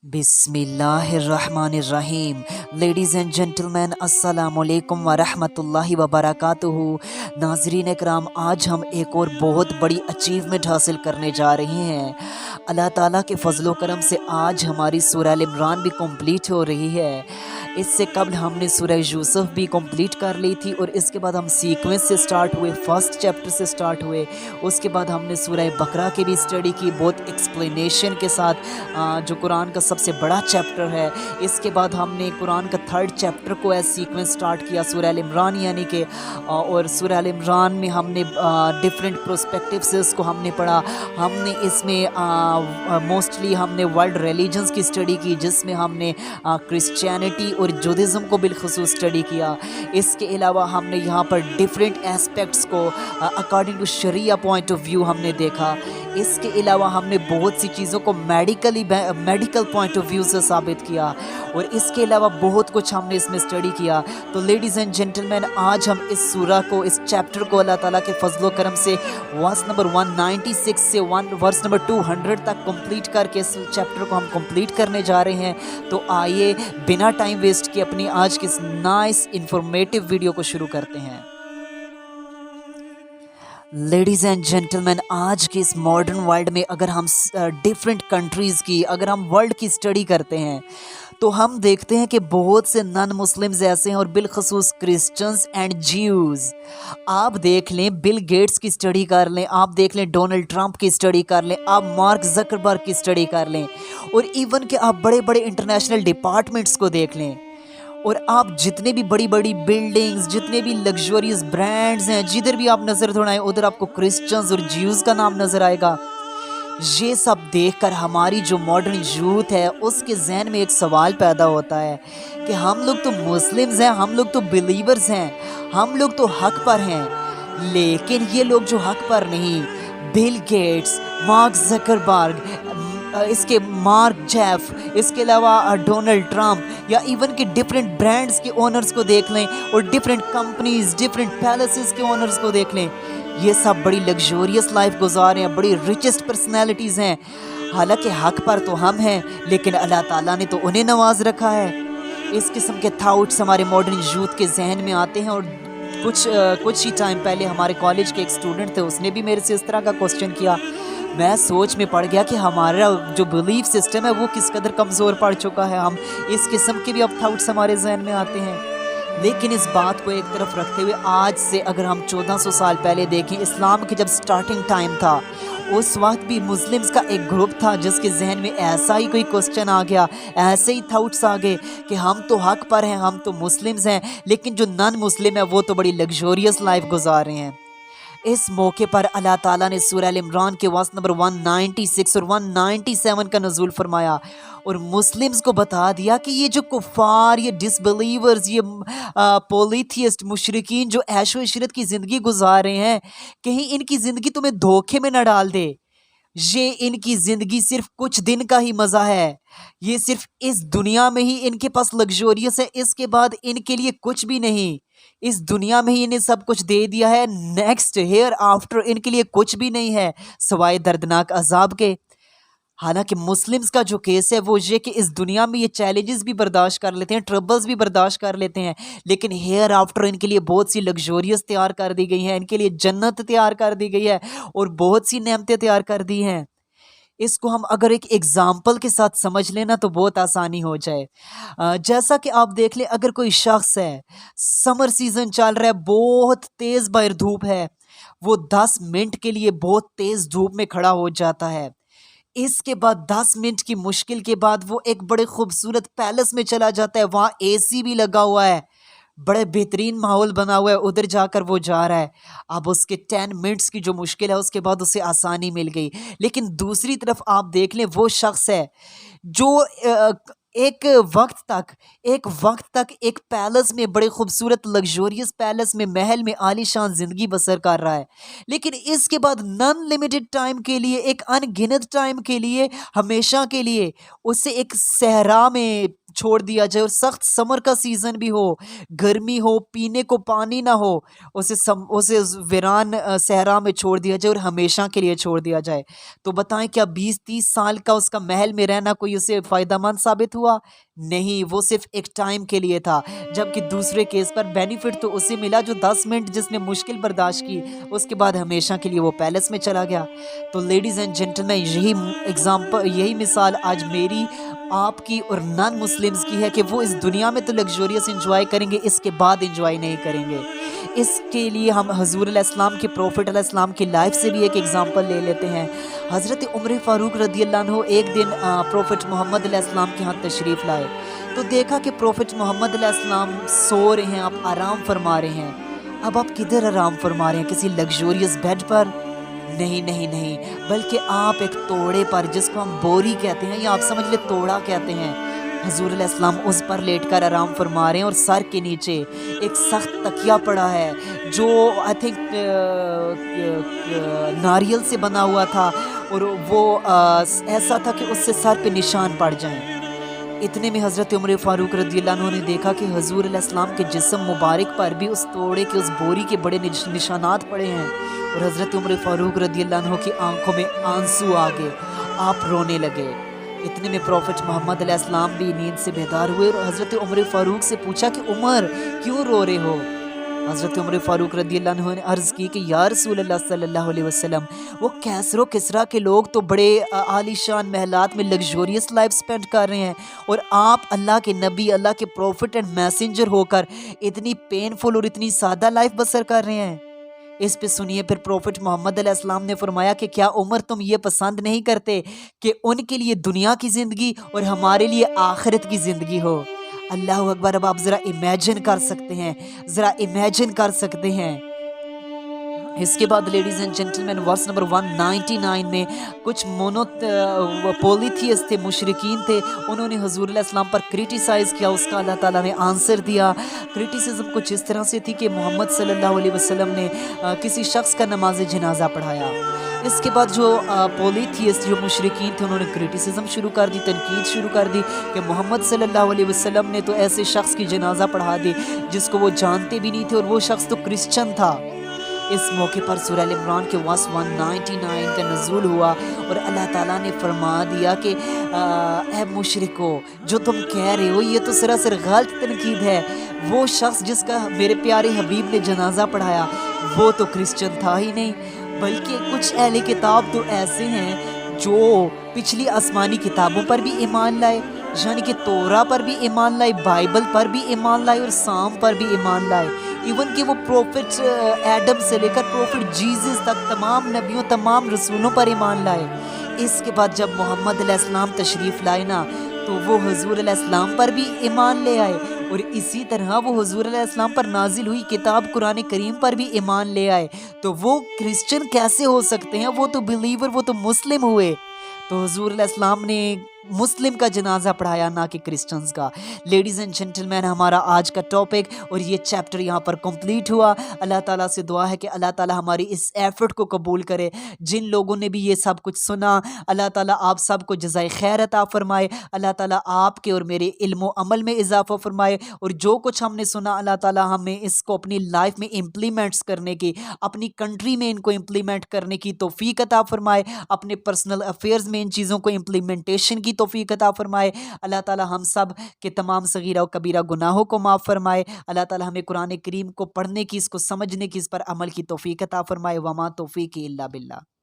बिस्मिल्लाहिर्रहमानिर्रहीम। Ladies and gentleman, अस्सलामुअलैकुम वरहमतुल्लाहि वबरकातुहू। नाज़रीन कराम, आज हम एक और बहुत बड़ी अचीवमेंट हासिल करने जा रहे हैं। अल्लाह ताला के फ़ज़ल व करम से आज हमारी सूरह अल इमरान भी कंप्लीट हो रही है। इससे कबल हमने सूरह यूसुफ भी कंप्लीट कर ली थी और इसके बाद हम सीक्वेंस से स्टार्ट हुए, फर्स्ट चैप्टर से स्टार्ट हुए। उसके बाद हमने सूरह बकरा की भी स्टडी की, बहुत एक्सप्लेनेशन के साथ, जो कुरान का सबसे बड़ा चैप्टर है। इसके बाद हमने कुरान का थर्ड चैप्टर को एज सीक्वेंस स्टार्ट किया, सूरह अल इमरान यानी कि, और सूरह अल इमरान में हमने डिफरेंट प्रोस्पेक्टिव से उसको हमने पढ़ा। हमने इसमें मोस्टली हमने वर्ल्ड रिलीजन्स की स्टडी की, जिसमें हमने क्रिश्चियनिटी और जुडिज़म को बिलखसूस स्टडी किया। इसके अलावा हमने यहाँ पर डिफरेंट एस्पेक्ट्स को अकॉर्डिंग टू शरिया पॉइंट ऑफ व्यू हमने देखा। इसके अलावा हमने बहुत सी चीज़ों को मेडिकल पॉइंट ऑफ व्यू से साबित किया, और इसके अलावा बहुत कुछ हमने इसमें स्टडी किया। तो लेडीज़ एंड जेंटलमैन, आज हम इस सूरा को, इस चैप्टर को अल्लाह ताला के फजल व करम से वर्स नंबर 196 से वर्स नंबर 200 तक कंप्लीट करके इस चैप्टर को हम कंप्लीट करने जा रहे हैं। तो आइए बिना टाइम वेस्ट किए अपनी आज की इस नाइस इंफॉर्मेटिव वीडियो को शुरू करते हैं। लेडीज़ एंड जेंटलमैन, आज के इस मॉडर्न वर्ल्ड में अगर हम डिफरेंट कंट्रीज़ की, अगर हम वर्ल्ड की स्टडी करते हैं, तो हम देखते हैं कि बहुत से नॉन मुस्लिम्स ऐसे हैं, और बिलखसूस क्रिश्चियंस एंड ज्यूज़। आप देख लें, बिल गेट्स की स्टडी कर लें, आप देख लें डोनाल्ड ट्रंप की स्टडी कर लें, आप मार्क ज़करबर्ग की स्टडी कर लें, और इवन कि आप बड़े बड़े इंटरनेशनल डिपार्टमेंट्स को देख लें, और आप जितने भी बड़ी बड़ी बिल्डिंग्स, जितने भी लग्जरियस ब्रांड्स हैं, जिधर भी आप नज़र दौड़ाएं उधर आपको क्रिश्चियंस और ज्यूज़ का नाम नज़र आएगा। ये सब देखकर हमारी जो मॉडर्न यूथ है उसके जहन में एक सवाल पैदा होता है कि हम लोग तो मुस्लिम्स हैं, हम लोग तो बिलीवर्स हैं, हम लोग तो हक पर हैं, लेकिन ये लोग जो हक पर नहीं, बिल गेट्स, मार्क ज़करबर्ग, इसके मार्क जेफ, इसके अलावा डोनाल्ड ट्रंप, या इवन के डिफरेंट ब्रांड्स के ओनर्स को देख लें, और डिफरेंट कंपनीज, डिफरेंट पैलेसेस के ओनर्स को देख लें, ये सब बड़ी लग्जरियस लाइफ गुजार रहे हैं, बड़ी रिचेस्ट पर्सनैलिटीज़ हैं। हालांकि हक पर तो हम हैं, लेकिन अल्लाह ताला ने तो उन्हें नवाज रखा है। इस किस्म के थाट्स हमारे मॉडर्न यूथ के जहन में आते हैं। और कुछ ही टाइम पहले हमारे कॉलेज के एक स्टूडेंट थे, उसने भी मेरे से इस तरह का क्वेश्चन किया। मैं सोच में पड़ गया कि हमारा जो बिलीफ सिस्टम है वो किस कदर कमज़ोर पड़ चुका है। हम इस किस्म के भी अब थाट्स हमारे जहन में आते हैं। लेकिन इस बात को एक तरफ रखते हुए, आज से अगर हम 1400 साल पहले देखें, इस्लाम के जब स्टार्टिंग टाइम था, उस वक्त भी मुस्लिम्स का एक ग्रुप था जिसके जहन में ऐसा ही कोई क्वेश्चन आ गया, ऐसे ही थाट्स आ गए कि हम तो हक पर हैं, हम तो मुस्लिम्स हैं, लेकिन जो नॉन मुस्लिम है वो तो बड़ी लग्जरियस लाइफ गुजार रहे हैं। इस मौके पर अल्लाह ताला ने सूरह अल इमरान के वर्स नंबर 196 और 197 का नज़ूल फरमाया, और मुस्लिम्स को बता दिया कि ये जो कुफ़ार, ये डिसबिलीवर्स, ये पोलीथियस्ट मुशरिकीन जो ऐशो इशरत की ज़िंदगी गुजार रहे हैं, कहीं इनकी ज़िंदगी तुम्हें धोखे में न डाल दे। ये इनकी ज़िंदगी सिर्फ कुछ दिन का ही मज़ा है, ये सिर्फ इस दुनिया में ही इनके पास लग्जरियस है, इसके बाद इनके लिए कुछ भी नहीं। इस दुनिया में ही इन्हें सब कुछ दे दिया है, नेक्स्ट हेयर आफ्टर इनके लिए कुछ भी नहीं है सिवाय दर्दनाक अजाब के। हालांकि मुस्लिम्स का जो केस है वो ये कि इस दुनिया में ये चैलेंजेस भी बर्दाश्त कर लेते हैं, ट्रबल्स भी बर्दाश्त कर लेते हैं, लेकिन हेयर आफ्टर इनके लिए बहुत सी लग्जरियस तैयार कर दी गई हैं, इनके लिए जन्नत तैयार कर दी गई है, और बहुत सी नेमतें तैयार कर दी हैं। इसको हम अगर एक एग्जाम्पल के साथ समझ लेना तो बहुत आसानी हो जाए। जैसा कि आप देख लें, अगर कोई शख्स है, समर सीज़न चल रहा है, बहुत तेज़ बाहर धूप है, वो 10 मिनट के लिए बहुत तेज़ धूप में खड़ा हो जाता है। इसके बाद 10 मिनट की मुश्किल के बाद वो एक बड़े खूबसूरत पैलेस में चला जाता है, वहाँ एसी भी लगा हुआ है, बड़े बेहतरीन माहौल बना हुआ है, उधर जाकर वो जा रहा है। अब उसके 10 मिनट्स की जो मुश्किल है उसके बाद उसे आसानी मिल गई। लेकिन दूसरी तरफ आप देख लें, वो शख्स है जो एक वक्त तक एक पैलेस में, बड़े खूबसूरत लग्जरियस पैलेस में, महल में आलीशान ज़िंदगी बसर कर रहा है, लेकिन इसके बाद नॉन लिमिटेड टाइम के लिए, एक अनगिनत टाइम के लिए, हमेशा के लिए उसे एक सहरा में, छोड़ दिया जाए और सख्त समर का सीज़न भी हो, गर्मी हो, पीने को पानी ना हो, उसे उस वीरान सहरा में छोड़ दिया जाए और हमेशा के लिए छोड़ दिया जाए। तो बताएँ क्या 20-30 साल का उसका महल में रहना कोई उसे फ़ायदेमंद साबित हुआ? नहीं, वो सिर्फ़ एक टाइम के लिए था। जबकि दूसरे केस पर बेनिफिट तो उसे मिला जो 10 मिनट जिसने मुश्किल बर्दाश्त की, उसके बाद हमेशा के लिए वो पैलेस में चला गया। तो लेडीज़ एंड जेंटलमैन, यही मिसाल आज मेरी, आपकी और नॉन मुस्लिम्स की है कि वो इस दुनिया में तो लग्ज़रियस एन्जॉय करेंगे, इसके बाद एन्जॉय नहीं करेंगे। इसके लिए हम हज़ूर अलैहिस्सलाम के, प्रॉफ़ेट अलैहिस्सलाम की लाइफ़ से भी एक एग्ज़ाम्पल ले लेते हैं। हज़रत उमर फ़ारूक रज़ियल्लाहु अन्हु एक दिन प्रॉफ़ेट मोहम्मद अलैहिस्सलाम के यहाँ तशरीफ़ लाए। तो देखा कि प्रॉफ़ेट मोहम्मद अलैहिस्सलाम सो रहे हैं, आप आराम फरमा रहे हैं। अब आप किधर आराम फरमा रहे हैं? किसी लग्ज़रियस बेड पर? नहीं, नहीं, नहीं, बल्कि आप एक तोड़े पर, जिसको हम बोरी कहते हैं या आप समझ ले तोड़ा कहते हैं, हज़ूर अलैहिस्सलाम उस पर लेटकर आराम फरमा रहे हैं और सर के नीचे एक सख्त तकिया पड़ा है जो आई थिंक नारियल से बना हुआ था और वो ऐसा था कि उससे सर पे निशान पड़ जाएं। इतने में हज़रत उमर फ़ारूक रज़ियल्लाहु अन्हु ने देखा कि हज़ूर अलैहिस्सलाम के जिस्म मुबारक पर भी उस तोड़े के, उस बोरी के बड़े निशानात पड़े हैं और हज़रत उमर फ़ारूक रज़ियल्लाहु अन्हु की आंखों में आंसू आ गए, आप रोने लगे। इतने में प्रॉफ़ेट मोहम्मद अलैहिस्सलाम भी नींद से बेदार हुए और हज़रत उमर फ़ारूक से पूछा कि उमर, क्यों रो रहे हो? हज़रत उमर फ़ारूक रज़ियल्लाहु अन्हु ने अर्ज़ की कि या रसूल अल्लाह सल्लल्लाहु अलैहि वसल्लम, वो कैसरो किसरा के लोग तो बड़े आलीशान महलात में लग्ज़रियस लाइफ स्पेंड कर रहे हैं और आप अल्लाह के नबी, अल्लाह के प्रॉफ़ेट एंड मैसेंजर होकर इतनी पेनफुल और इतनी सादा लाइफ बसर कर रहे हैं। इस पे सुनिए फिर प्रॉफ़ेट मोहम्मद अलैहिस्सलाम ने फरमाया कि क्या उमर तुम ये पसंद नहीं करते कि उनके लिए दुनिया की ज़िंदगी और हमारे लिए आखिरत की ज़िंदगी हो? अल्लाह अकबर! अब आप ज़रा इमेजिन कर सकते हैं, ज़रा इमेजिन कर सकते हैं। इसके बाद ladies and gentleman, verse number 199 में कुछ पोलीथियस्ट थे, मुशरिकीन थे, उन्होंने हज़ूर अलैहिस्सलाम पर क्रिटिसाइज़ किया, उसका अल्लाह ताला ने आंसर दिया। क्रिटिसिज्म कुछ इस तरह से थी कि मोहम्मद सल्लल्लाहु अलैहि वसल्लम ने किसी शख्स का नमाज जनाजा पढ़ाया। इसके बाद जो पोलीथियस्ट, जो मुशरिकीन थे, उन्होंने क्रिटिसिज्म शुरू कर दी, तनकीद शुरू कर दी कि मोहम्मद सल्लल्लाहु अलैहि वसल्लम ने तो ऐसे शख्स की जनाजा पढ़ा दी जिसको वो जानते भी नहीं थे और वो शख्स तो क्रिश्चियन था। इस मौके पर सूरह अल इमरान के वर्स 199 का नज़ूल हुआ और अल्लाह ताला ने फरमा दिया कि ऐ मुशरिको, जो तुम कह रहे हो ये तो सरासर गलत तनकीद है। वो शख्स जिसका मेरे प्यारे हबीब ने जनाजा पढ़ाया वो तो क्रिश्चियन था ही नहीं, बल्कि कुछ अहले किताब तो ऐसे हैं जो पिछली आसमानी किताबों पर भी ईमान लाए, यानी कि तोरा पर भी ईमान लाए, बाइबल पर भी ईमान लाए और साम पर भी ईमान लाए। इवन कि वो प्रॉफिट एडम से लेकर प्रॉफिट जीसस तक तमाम नबियों, तमाम रसूलों पर ईमान लाए। इसके बाद जब मोहम्मद अलैहिस्सलाम तशरीफ़ लाए ना, तो वो हुज़ूर अलैहिस्सलाम पर भी ईमान ले आए और इसी तरह वो हुज़ूर अलैहिस्सलाम पर नाजिल हुई किताब कुरान करीम पर भी ईमान ले आए। तो वो क्रिश्चियन कैसे हो सकते हैं? वो तो बिलीवर, वो तो मुस्लिम हुए। तो हुज़ूर अलैहिस्सलाम ने मुस्लिम का जनाजा पढ़ाया, ना कि क्रिश्चियंस का। लेडीज़ एंड जेंटलमैन, हमारा आज का टॉपिक और ये चैप्टर यहाँ पर कंप्लीट हुआ। अल्लाह ताला से दुआ है कि अल्लाह ताला हमारी इस एफर्ट को कबूल करे। जिन लोगों ने भी ये सब कुछ सुना, अल्लाह ताला आप सबको जज़ाए खैर अता फरमाए। अल्लाह ताला आपके और मेरे इल्म व अमल में इजाफ़ा फरमाए और जो कुछ हमने सुना अल्लाह ताला हमें इसको अपनी लाइफ में इम्प्लीमेंट्स करने की, अपनी कंट्री में इनको इम्प्लीमेंट करने की तौफीक अता फरमाए। अपने पर्सनल अफेयर्स में इन चीज़ों को इम्प्लीमेंटेशन की तौफीक अता फरमाए। अल्लाह ताला हम सब के तमाम सगीरा और कबीरा गुनाहों को माफ़ फरमाए। अल्लाह ताला हमें कुरान करीम को पढ़ने की, इसको समझने की, इस पर अमल की तौफीक अता फरमाए। वमा तौफीक इल्ला बिल्लाह।